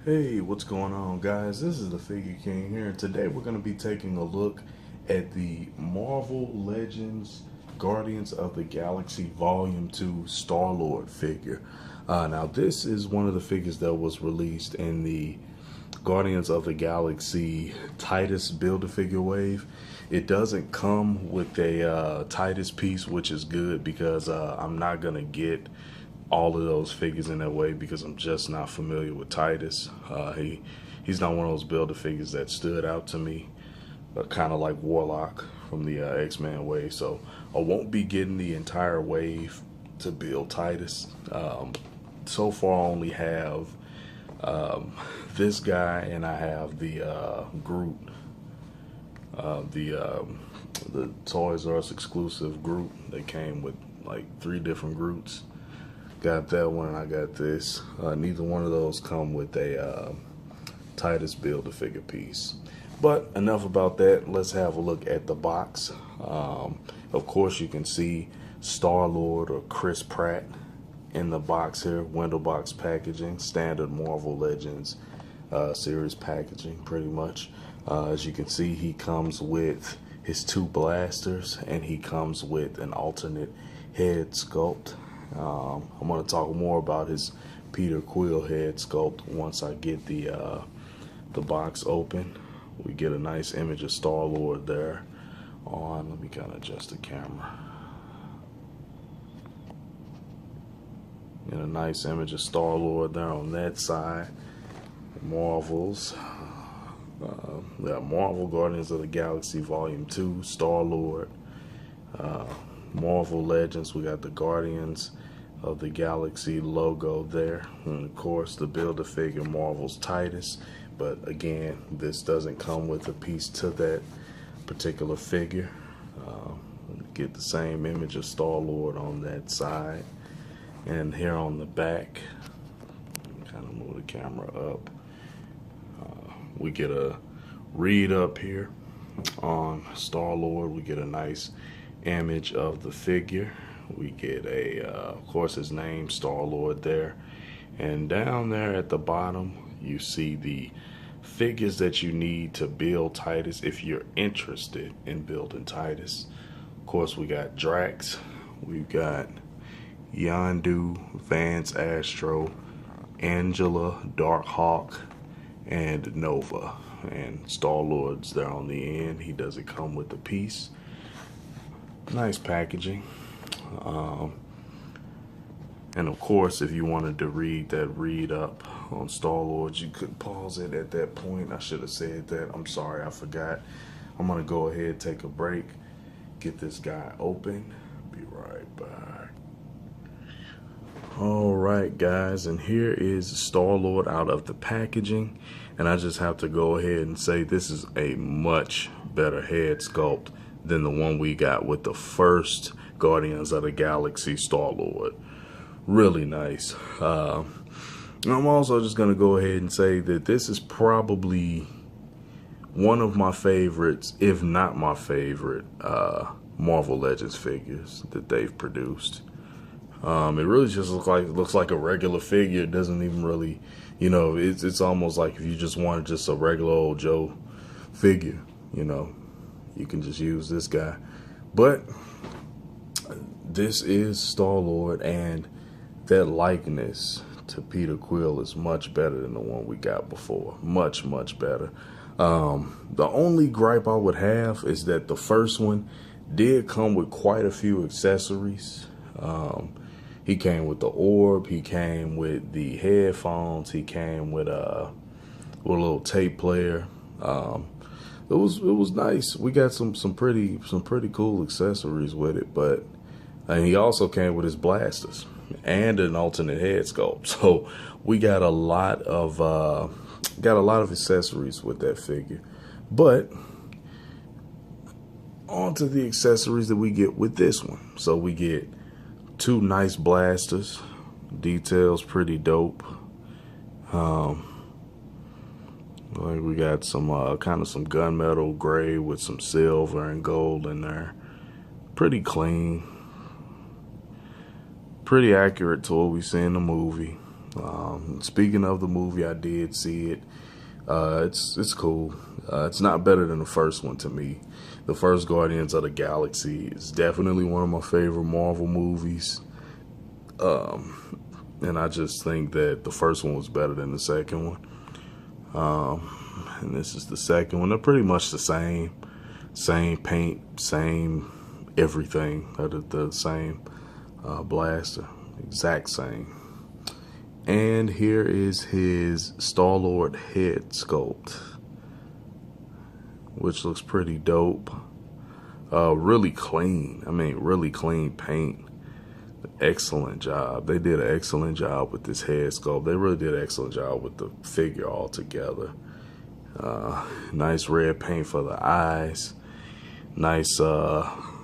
Hey, what's going on, guys? This is the Figure King here, and today we're going to be taking a look at the Marvel Legends Guardians of the Galaxy Volume 2 Starlord figure. Now, this is one of the figures that was released in the Guardians of the Galaxy Titus Build-A-Figure wave. It doesn't come with a Titus piece, which is good because I'm not going to get all of those figures in that way because I'm just not familiar with Titus. He's not one of those builder figures that stood out to me, kind of like Warlock from the X-Men wave. So I won't be getting the entire wave to build Titus. So far, I only have this guy, and I have the Groot, the Toys R Us exclusive Groot. They came with like 3 different Groots. Got that one, and I got this. Neither one of those come with a Titus Build-A-Figure piece. But enough about that. Let's have a look at the box. Of course, you can see Starlord or Chris Pratt in the box here. Window box packaging, standard Marvel Legends series packaging, pretty much. As you can see, he comes with his 2 blasters, and he comes with an alternate head sculpt. I'm going to talk more about his Peter Quill head sculpt once I get the box open. We get a nice image of Starlord there on. Let me kind of adjust the camera. Get a nice image of Starlord there on that side. Marvel's. We got Marvel Guardians of the Galaxy Volume 2, Starlord. Marvel Legends, we got the Guardians of the Galaxy logo there, and of course the Build-A-Figure Marvel's Titus. But again, this doesn't come with a piece to that particular figure. Get the same image of Starlord on that side, and here on the back, kind of move the camera up. We get a read up here on Starlord. We get a nice image of the figure. We get of course, his name, Starlord, there. And down there at the bottom, you see the figures that you need to build Titus if you're interested in building Titus. Of course, we got Drax. We've got Yondu, Vance Astro, Angela, Darkhawk, and Nova. And Starlord's there on the end. He doesn't come with the piece. Nice packaging. And of course, if you wanted to read that read up on Starlord, you could pause it at that point. I should have said that. I'm sorry, I forgot. I'm gonna go ahead, take a break, get this guy open. Be right back. All right, guys, and here is Starlord out of the packaging, and I just have to go ahead and say this is a much better head sculpt than the one we got with the first Guardians of the Galaxy Starlord. Really nice. I'm also just going to go ahead and say that this is probably one of my favorites, if not my favorite, Marvel Legends figures that they've produced. It really just looks like a regular figure. It doesn't even really, it's almost like if you just wanted just a regular old Joe figure, you can just use this guy. But this is Starlord, and that likeness to Peter Quill is much better than the one we got before. Much, much better. The only gripe I would have is that the first one did come with quite a few accessories. He came with the orb, he came with the headphones, he came with a little tape player. It was nice. We got some pretty cool accessories with it, and he also came with his blasters and an alternate head sculpt. So we got a lot of accessories with that figure. But onto the accessories that we get with this one. So we get 2 nice blasters. Details pretty dope. Like we got some kind of some gunmetal gray with some silver and gold in there. Pretty clean. Pretty accurate to what we see in the movie. Speaking of the movie, I did see it. It's cool. It's not better than the first one to me. The first Guardians of the Galaxy is definitely one of my favorite Marvel movies. And I just think that the first one was better than the second one. And this is the second one. They're pretty much the same. Same paint, same everything. The same blaster. Exact same. And here is his Starlord head sculpt, which looks pretty dope. Really clean. I mean, really clean paint. Excellent job. They did an excellent job with this head sculpt. They really did an excellent job with the figure altogether. Nice red paint for the eyes. Nice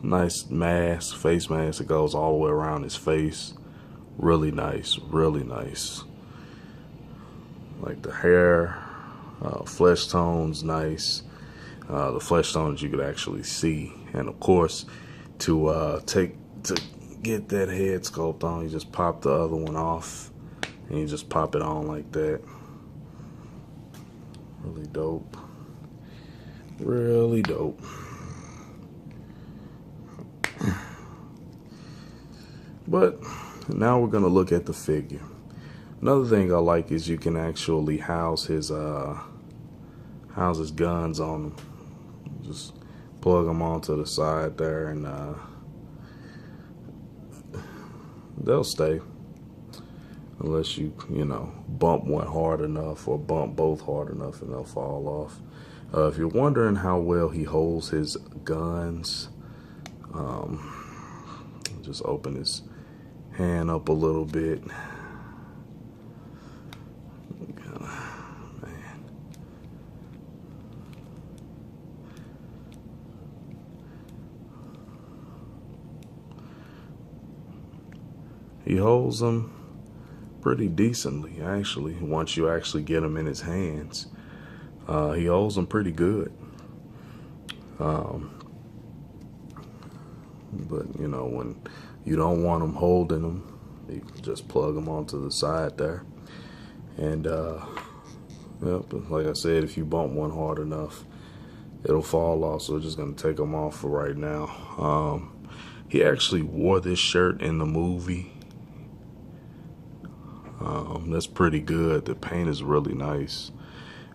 mask, face mask that goes all the way around his face. Really nice, really nice. Like the hair, flesh tones, nice. The flesh tones you could actually see. And of course, to get that head sculpt on, you just pop the other one off and you just pop it on like that. Really dope. Really dope. But now we're gonna look at the figure. Another thing I like is you can actually house his guns on him. Just plug them onto the side there, and they'll stay unless you bump one hard enough or bump both hard enough, and they'll fall off. If you're wondering how well he holds his guns, just open his hand up a little bit. Man. He holds them pretty decently, actually. Once you actually get them in his hands, he holds them pretty good. But when you don't want them holding them, you can just plug them onto the side there. And yep, like I said, if you bump one hard enough, it'll fall off. So we're just gonna take them off for right now. He actually wore this shirt in the movie. That's pretty good. The paint is really nice.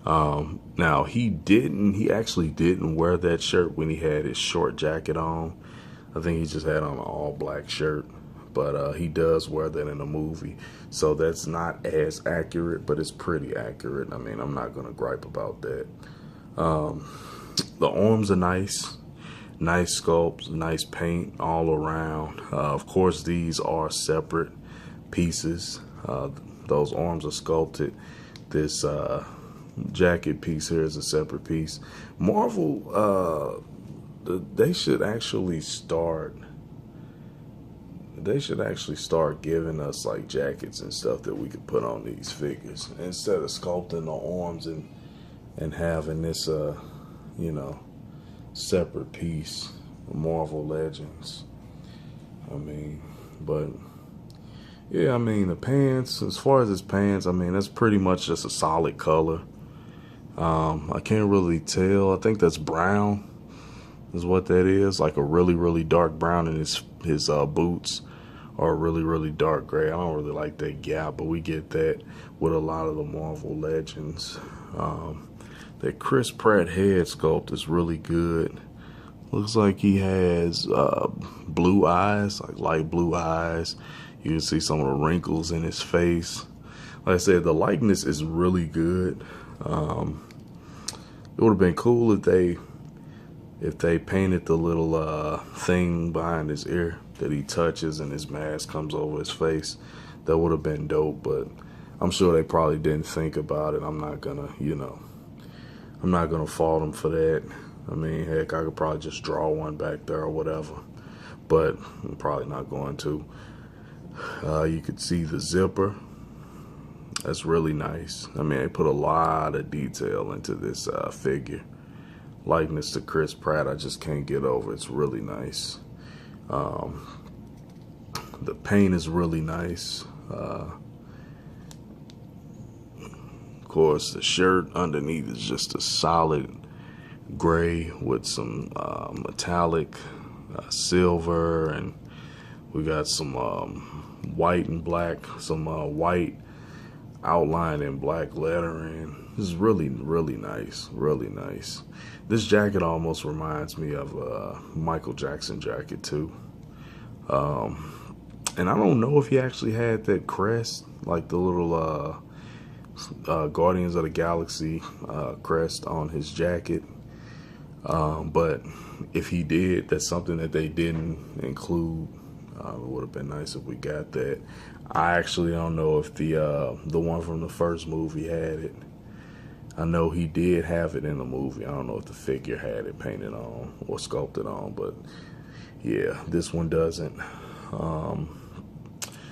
Now he actually didn't wear that shirt when he had his short jacket on. I think he just had on an all black shirt, but he does wear that in the movie. So that's not as accurate, but it's pretty accurate. I mean, I'm not gonna gripe about that. The arms are nice. Nice sculpts, nice paint all around. Of course, these are separate pieces. Those arms are sculpted. This jacket piece here is a separate piece. Marvel, they should actually start giving us like jackets and stuff that we could put on these figures instead of sculpting the arms and having this separate piece. Marvel Legends. I mean, but yeah, I mean the pants, as far as his pants, I mean that's pretty much just a solid color. I can't really tell. I think that's brown is what that is, like a really, really dark brown, in his boots are really, really dark gray. I don't really like that gap, but we get that with a lot of the Marvel Legends. That Chris Pratt head sculpt is really good. Looks like he has blue eyes, like light blue eyes. You can see some of the wrinkles in his face. Like I said, the likeness is really good. It would have been cool if they painted the little thing behind his ear that he touches and his mask comes over his face. That would have been dope, but I'm sure they probably didn't think about it. I'm not gonna fault them for that. I mean, heck, I could probably just draw one back there or whatever, but I'm probably not going to. You could see the zipper. That's really nice. I mean, they put a lot of detail into this figure. Likeness to Chris Pratt, I just can't get over. It's really nice. The paint is really nice. course, the shirt underneath is just a solid gray with some metallic silver, and we got some white and black, some white outline and black lettering. This is really, really nice, really nice. This jacket almost reminds me of a Michael Jackson jacket too. And I don't know if he actually had that crest, like the little Guardians of the Galaxy crest on his jacket. But if he did, that's something that they didn't include. It would have been nice if we got that. I actually don't know if the one from the first movie had it. I know he did have it in the movie. I don't know if the figure had it painted on or sculpted on, but yeah, this one doesn't.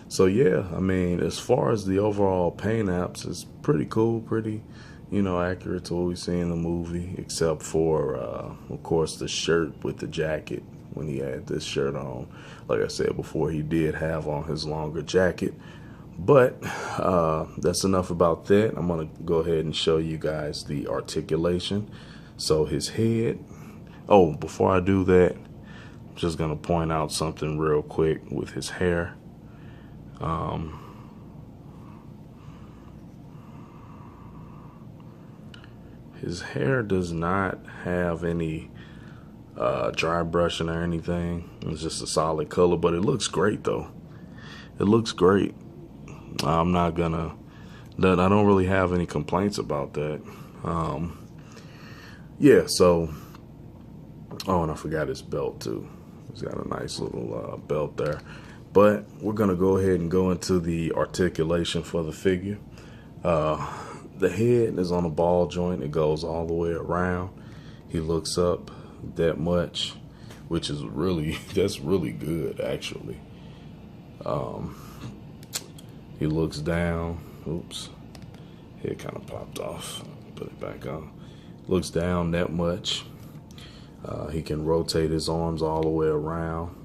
So yeah, I mean, as far as the overall paint apps, it's pretty cool, pretty, accurate to what we see in the movie, except for, of course, the shirt with the jacket. When he had this shirt on, like I said before, he did have on his longer jacket. But that's enough about that. I'm going to go ahead and show you guys the articulation. So his head. Oh, before I do that, I'm just going to point out something real quick with his hair. His hair does not have any dry brushing or anything. It's just a solid color, but it looks great though. It looks great. I'm not gonna, I don't really have any complaints about that. Yeah, so, oh, and I forgot his belt too. He's got a nice little belt there. But we're gonna go ahead and go into the articulation for the figure. The head is on a ball joint. It goes all the way around. He looks up that much, which is really, that's really good actually. He looks down. Oops, head kind of popped off. Put it back on. Looks down that much. He can rotate his arms all the way around.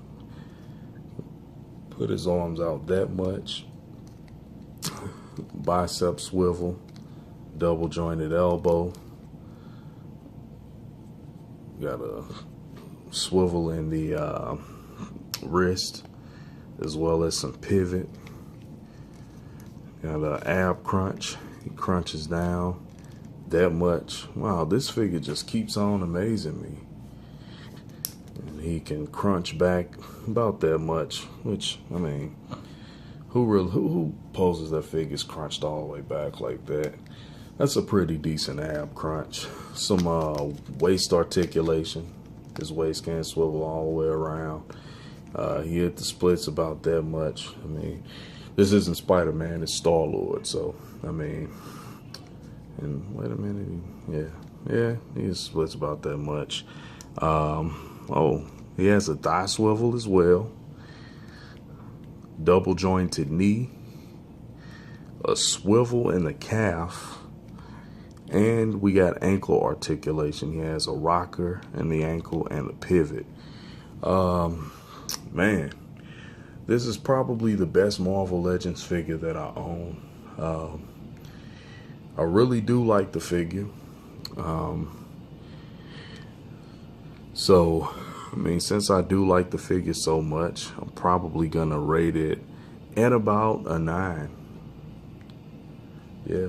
Put his arms out that much. Bicep swivel. Double jointed elbow. Got a swivel in the wrist, as well as some pivot. Got an ab crunch. He crunches down that much. Wow, this figure just keeps on amazing me. And he can crunch back about that much, which, I mean, who poses their figures crunched all the way back like that? That's a pretty decent ab crunch. Some waist articulation. His waist can swivel all the way around. He hit the splits about that much. I mean, this isn't Spider-Man, it's Starlord. So, I mean, and wait a minute. Yeah, he splits about that much. Oh, he has a thigh swivel as well. Double jointed knee. A swivel in the calf. And we got ankle articulation. He has a rocker in the ankle and a pivot. Man, this is probably the best Marvel Legends figure that I own. I really do like the figure. So, I mean, since I do like the figure so much, I'm probably gonna rate it at about a 9. Yeah.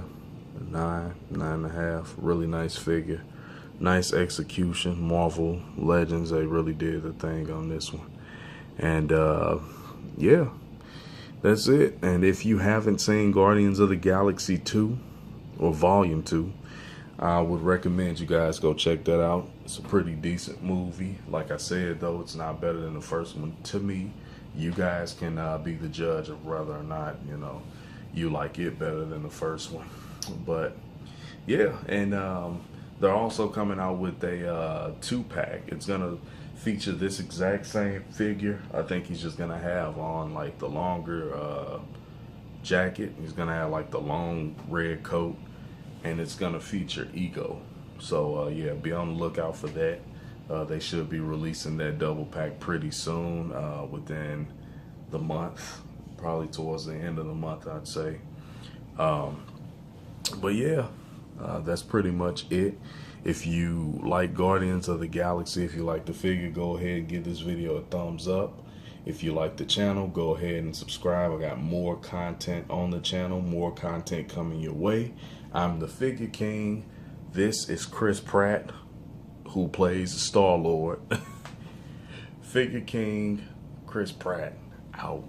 9.5. Really nice figure. Nice execution. Marvel Legends, they really did the thing on this one. And yeah, that's it. And if you haven't seen Guardians of the Galaxy 2 or Volume 2, I would recommend you guys go check that out. It's a pretty decent movie. Like I said, though, it's not better than the first one to me. You guys can be the judge of whether or not, you like it better than the first one. But yeah, and they're also coming out with a 2-pack. It's gonna feature this exact same figure. I think he's just gonna have on like the longer jacket. He's gonna have like the long red coat, and it's gonna feature Ego. So yeah, be on the lookout for that. They should be releasing that double pack pretty soon, within the month, probably towards the end of the month, I'd say. But yeah, that's pretty much it. If you like Guardians of the Galaxy, if you like the figure, go ahead and give this video a thumbs up. If you like the channel, go ahead and subscribe. I got more content on the channel, more content coming your way. I'm the Figure King. This is Chris Pratt, who plays Starlord. Figure King, Chris Pratt, out.